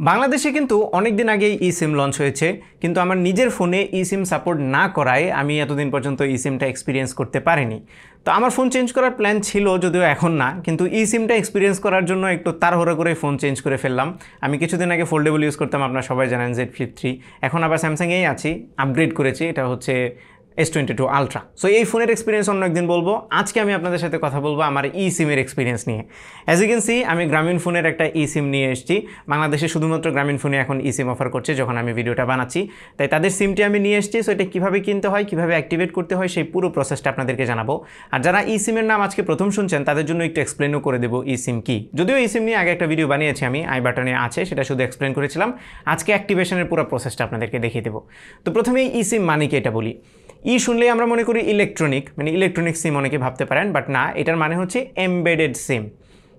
বাংলাদেশে কিন্তু অনেক দিন আগেই ই সিম লঞ্চ হয়েছে, কিন্তু আমার নিজের ফোনে ই সিম সাপোর্ট না করায় আমি এতদিন পর্যন্ত ই সিমটা এক্সপিরিয়েন্স করতে পারিনি। তো আমার ফোন চেঞ্জ করার প্ল্যান ছিল, যদিও এখন না, কিন্তু ই সিমটা এক্সপিরিয়েন্স করার জন্য একটু তাড়াহুড়ো করে ফোন চেঞ্জ করে ফেললাম। আমি কিছুদিন আগে ফোল্ডেবল ইউজ করতাম, আপনারা সবাই জানেন Z Flip 3, এখন আবার স্যামসাংয়েই আছি, আপগ্রেড করেছি, এটা হচ্ছে S22 আলট্রা। সো এই ফোনের এক্সপিরিয়েন্স অন্য একদিন বলবো। আজকে আমি আপনাদের সাথে কথা বলবো আমার ই সিমের এক্সপিরিয়েন্স নিয়ে। অ্যাজ ইউ ক্যান সি, আমি গ্রামীণ ফোনের একটা ই সিম নিয়ে এসেছি। বাংলাদেশে শুধুমাত্র গ্রামীণ ফোনে এখন ই সিম অফার করছে যখন আমি ভিডিওটা বানাচ্ছি, তাই তাদের সিমটি আমি নিয়ে এসেছি। সো এটা কীভাবে কিনতে হয়, কীভাবে অ্যাক্টিভেট করতে হয়, সেই পুরো প্রসেসটা আপনাদেরকে জানাবো। আর যারা ই সিমের নাম আজকে প্রথম শুনছেন তাদের জন্য একটু এক্সপ্লেনও করে দেবো ই সিম কী। যদিও ই সিম নিয়ে আগে একটা ভিডিও বানিয়েছি আমি, আই বাটনে আছে, সেটা শুধু এক্সপ্লেন করেছিলাম। আজকে অ্যাক্টিভেশনের পুরো প্রসেসটা আপনাদেরকে দেখিয়ে দেবো। তো প্রথমেই ই সিম মানে কি এটা বলি। ই শুনলেই আমরা মনে করি ইলেকট্রনিক, মানে ইলেকট্রনিক সিম অনেকে ভাবতে পারেন, বাট না, এটার মানে হচ্ছে এমবেডেড সিম।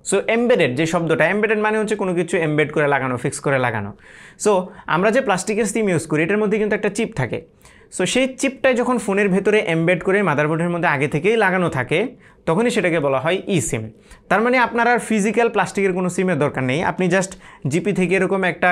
সো এমবেডেড যে শব্দটা, এমবেডেড মানে হচ্ছে কোনো কিছু এমবেড করে লাগানো, ফিক্স করে লাগানো। সো আমরা যে প্লাস্টিকের সিম ইউজ করি এটার মধ্যে কিন্তু একটা চিপ থাকে। সো সেই চিপটাই যখন ফোনের ভেতরে এমবেড করে মাদারবোর্ডের মধ্যে আগে থেকেই লাগানো থাকে, তখনই সেটাকে বলা হয় ই সিম। তার মানে আপনার আর ফিজিক্যাল প্লাস্টিকের কোনো সিমের দরকার নেই। আপনি জাস্ট জিপি থেকে এরকম একটা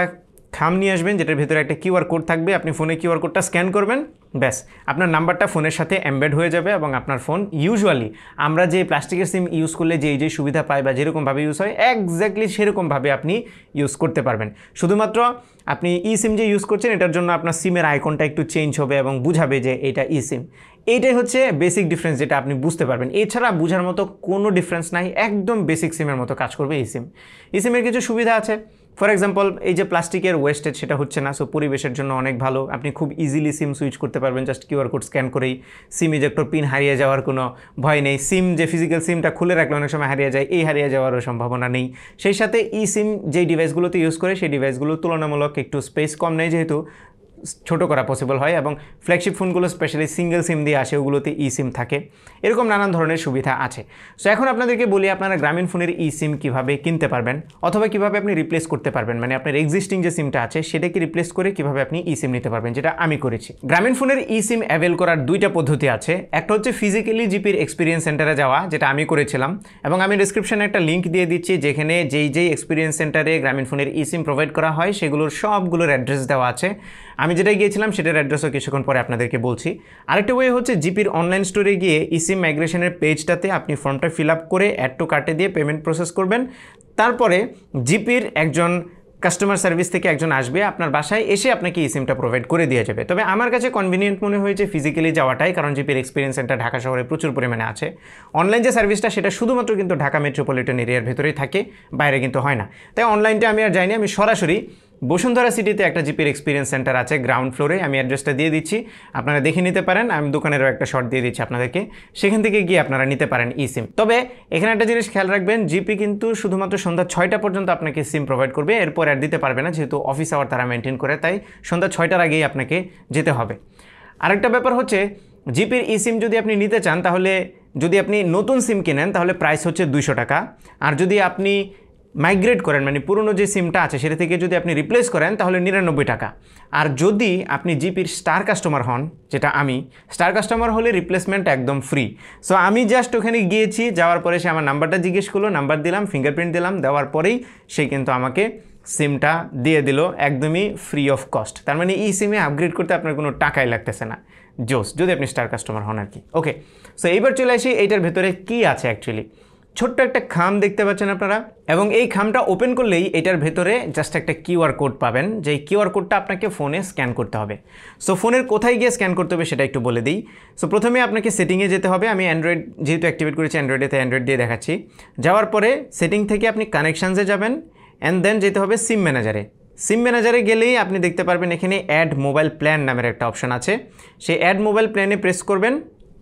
খাম নিয়ে আসবেন, যেটার ভেতরে একটা কিউআর কোড থাকবে। আপনি ফোনে কিউআর কোডটা স্ক্যান করবেন, ব্যাস আপনার নাম্বারটা ফোনের সাথে এমবেড হয়ে যাবে এবং আপনার ফোন ইউজুয়ালি আমরা যে প্লাস্টিকের সিম ইউজ করলে যে সুবিধা পাই বা যেরকমভাবে ইউজ হয়, এক্স্যাক্টলি সেরকমভাবে আপনি ইউজ করতে পারবেন। শুধুমাত্র আপনি ই সিম যে ইউজ করছেন এটার জন্য আপনার সিমের আইকনটা একটু চেঞ্জ হবে এবং বুঝাবে যে এটা ই সিম। এইটাই হচ্ছে বেসিক ডিফারেন্স, যেটা আপনি বুঝতে পারবেন। এছাড়া বোঝার মতো কোনো ডিফারেন্স নাই, একদম বেসিক সিমের মতো কাজ করবে ই সিম। ই সিমের কিছু সুবিধা আছে। ফর এক্সাম্পল, এই যে প্লাস্টিকের ওয়েস্টেজ সেটা হচ্ছে না, সো পরিবেশের জন্য অনেক ভালো। আপনি খুব ইজিলি সিম সুইচ করতে পারবেন জাস্ট কিউআর কোড স্ক্যান করেই। সিম ইজেক্টর পিন হারিয়ে যাওয়ার কোনো ভয় নেই। সিম যে ফিজিক্যাল সিমটা খুলে রাখলে অনেক সময় হারিয়ে যায়, এই হারিয়ে যাওয়ারও সম্ভাবনা নেই। সেই সাথে ই সিম যেই ডিভাইসগুলোতে ইউজ করে সেই ডিভাইসগুলো তুলনামূলক একটু স্পেস কম নেই, যেহেতু ছোটো করা পসিবল হয়, এবং ফ্ল্যাগশিপ ফোনগুলো স্পেশালি সিঙ্গেল সিম দিয়ে আসে, ওগুলোতে ই সিম থাকে। এরকম নানান ধরনের সুবিধা আছে। সো এখন আপনাদেরকে বলি আপনারা গ্রামীণ ফোনের ই সিম কীভাবে কিনতে পারবেন, অথবা কীভাবে আপনি রিপ্লেস করতে পারবেন, মানে আপনার এক্সিস্টিং যে সিমটা আছে সেটাকে রিপ্লেস করে কীভাবে আপনি ই সিম নিতে পারবেন, যেটা আমি করেছি। গ্রামীণ ফোনের ই সিম অ্যাভেল করার দুইটা পদ্ধতি আছে। একটা হচ্ছে ফিজিক্যালি জিপির এক্সপিরিয়েন্স সেন্টারে যাওয়া, যেটা আমি করেছিলাম, এবং আমি ডিসক্রিপশনে একটা লিঙ্ক দিয়ে দিচ্ছি যেখানে যেই এক্সপিরিয়েন্স সেন্টারে গ্রামীণ ফোনের ই সিম প্রোভাইড করা হয় সেগুলোর সবগুলোর অ্যাড্রেস দেওয়া আছে। আমি যেটা গিয়েছিলাম সেটার অ্যাড্রেসও কিছুক্ষণ পরে আপনাদেরকে বলছি। আরেকটা ওয়ে হচ্ছে জিপির অনলাইন স্টোরে গিয়ে ই সিম মাইগ্রেশনের পেজটাতে আপনি ফর্মটা ফিল আপ করে অ্যাড টু কার্টে দিয়ে পেমেন্ট প্রসেস করবেন। তারপরে জিপির একজন কাস্টমার সার্ভিস থেকে একজন আসবে, আপনার বাসায় এসে আপনাকে ই সিমটা প্রোভাইড করে দিয়ে যাবে। তবে আমার কাছে কনভিনিয়েন্ট মনে হয়েছে ফিজিক্যালি যাওয়াটাই, কারণ জিপির এক্সপিরিয়েন্স সেন্টার ঢাকা শহরে প্রচুর পরিমাণে আছে। অনলাইন যে সার্ভিসটা সেটা শুধুমাত্র কিন্তু ঢাকা মেট্রোপলিটন এরিয়ার ভেতরেই থাকে, বাইরে কিন্তু হয় না। তাই অনলাইনটা আমি আর যাইনি, আমি সরাসরি বসুন্ধরা সিটিতে একটা জিপির এক্সপিরিয়েন্স সেন্টার আছে গ্রাউন্ড ফ্লোরে, আমি অ্যাড্রেসটা দিয়ে দিচ্ছি, আপনারা দেখে নিতে পারেন। আমি দোকানেরও একটা শর্ট দিয়ে দিচ্ছি আপনাদেরকে, সেখান থেকে গিয়ে আপনারা নিতে পারেন ই সিম। তবে এখানে একটা জিনিস খেয়াল রাখবেন, জিপি কিন্তু শুধুমাত্র সন্ধ্যা 6টা পর্যন্ত আপনাকে সিম প্রোভাইড করবে, এরপর আর দিতে পারবে না, যেহেতু অফিস আওয়ার তারা মেনটেন করে, তাই সন্ধ্যা 6টার আগেই আপনাকে যেতে হবে। আরেকটা ব্যাপার হচ্ছে, জিপির ই সিম যদি আপনি নিতে চান, তাহলে যদি আপনি নতুন সিম কিনেন তাহলে প্রাইস হচ্ছে 200 টাকা, আর যদি আপনি মাইগ্রেট করেন, মানে পুরনো যে সিমটা আছে সেটা থেকে যদি আপনি রিপ্লেস করেন তাহলে 99 টাকা। আর যদি আপনি জিপির স্টার কাস্টমার হন, যেটা আমি, স্টার কাস্টমার হলে রিপ্লেসমেন্ট একদম ফ্রি। সো আমি জাস্ট ওখানে গিয়েছি, যাওয়ার পরে সে আমার নাম্বারটা জিজ্ঞেস করলো, নাম্বার দিলাম, ফিঙ্গারপ্রিন্ট দিলাম, দেওয়ার পরেই সে কিন্তু আমাকে সিমটা দিয়ে দিল একদমই ফ্রি অফ কস্ট। তার মানে ই সিমে আপগ্রেড করতে আপনার কোনো টাকাই লাগতেছে না, জোস, যদি আপনি স্টার কাস্টমার হন আর কি। ওকে, সো এইবার চলে আসি এইটার ভেতরে কী আছে অ্যাকচুয়ালি। ছোট্ট একটা খাম দেখতে পাচ্ছেন আপনারা, এবং এই খামটা ওপেন করলেই এটার ভেতরে জাস্ট একটা কিউআর কোড পাবেন, যেই কিউআর কোডটা আপনাকে ফোনে স্ক্যান করতে হবে। সো ফোনের কোথায় গিয়ে স্ক্যান করতে হবে সেটা একটু বলে দিই। সো প্রথমে আপনাকে সেটিংয়ে যেতে হবে। আমি অ্যান্ড্রয়েড যেহেতু অ্যাক্টিভেট করেছি অ্যান্ড্রয়েডেতে, অ্যান্ড্রয়েড দিয়ে দেখাচ্ছি। যাওয়ার পরে সেটিং থেকে আপনি কানেকশানসে যাবেন, অ্যান্ড দেন যেতে হবে সিম ম্যানেজারে। সিম ম্যানেজারে গেলেই আপনি দেখতে পারবেন এখানে অ্যাড মোবাইল প্ল্যান নামের একটা অপশান আছে, সেই অ্যাড মোবাইল প্ল্যানে প্রেস করবেন।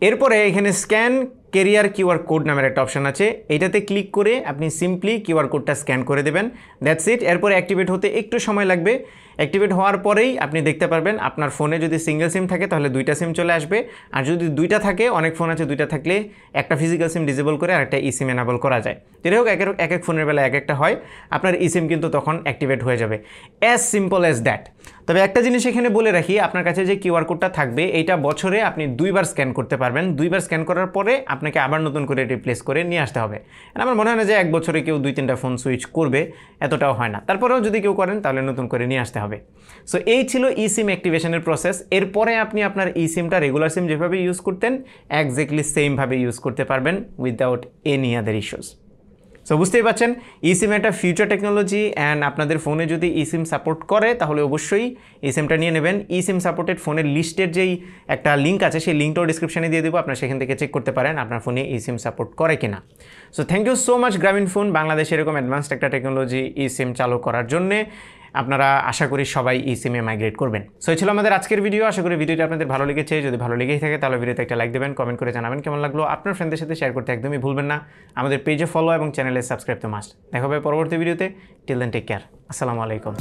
এরপরে এখানে স্ক্যান ক্যারিয়ার কিউআর কোড নামের একটা অপশান আছে, এইটাতে ক্লিক করে আপনি সিম্পলি কিউআর কোডটা স্ক্যান করে দেবেন, দ্যাটস ইট। এরপরে অ্যাক্টিভেট হতে একটু সময় লাগবে। অ্যাক্টিভেট হওয়ার পরেই আপনি দেখতে পারবেন আপনার ফোনে যদি সিঙ্গেল সিম থাকে তাহলে 2টা সিম চলে আসবে, আর যদি 2টা থাকে, অনেক ফোন আছে 2টা থাকলে একটা ফিজিক্যাল সিম ডিসেবল করে আর একটা ইসিম এনাবল করা যায়। যেটা হোক, এক এক ফোনের বেলা এক একটা হয়, আপনার ইসিম কিন্তু তখন অ্যাক্টিভেট হয়ে যাবে। As simple as that. তবে একটা জিনিস এখানে বলে রাখি, আপনার কাছে যে কিউআর কোডটা থাকবে এইটা বছরে আপনি 2বার স্ক্যান করতে পারবেন। 2বার স্ক্যান করার পরে আপনাকে আবার নতুন করে রিপ্লেস করে নিয়ে আসতে হবে। আমার মনে হয় না যে 1 বছরে কেউ 2-3টা ফোন সুইচ করবে, এতটাও হয় না। তারপরেও যদি কেউ করেন তাহলে নতুন করে নিয়ে আসতে হবে। সো এই ছিল ইসিম অ্যাক্টিভেশনের প্রসেস। এরপরে আপনি আপনার ইসিমটা রেগুলার সিম যেভাবে ইউজ করতেন একজ্যাক্টলি সেমভাবে ইউজ করতে পারবেন without any other issues. So বুঝতেই পারছেন ইসিম একটা ফিউচার টেকনোলজি, অ্যান্ড আপনাদের ফোনে যদি ইসিম সাপোর্ট করে তাহলে অবশ্যই ইসিমটা নিয়ে নেবেন। ইসিম সাপোর্টেড ফোনের লিস্টের যেই একটা লিঙ্ক আছে সেই লিঙ্কটাও ডিসক্রিপশনে দিয়ে দেবো, আপনারা সেখান থেকে চেক করতে পারেন আপনার ফোনে ইসিম সাপোর্ট করে কিনা। So thank you so much Grameenphone, বাংলাদেশে এরকম অ্যাডভান্সড একটা টেকনোলজি ইসিম চালু করার জন্যে। আপনারা আশা করি সবাই ইসিমে মাইগ্রেট করবেন। সো এই ছিল আমাদের আজকের ভিডিও। আশা করি ভিডিওটা আপনাদের ভালো লেগেছে। যদি ভালো লেগেই থাকে তাহলে ভিডিওতে একটা লাইক দেবেন, কমেন্ট করে জানাবেন কেমন লাগলো। আপনার ফ্রেন্ডদের সাথে শেয়ার করতে একদমই ভুলবেন না। আমাদের পেজে ফলো এবং চ্যানেলে সাবস্ক্রাইব তো মাস্ট। দেখা হবে পরবর্তী ভিডিওতে। Till then take care. আসসালামু আলাইকুম।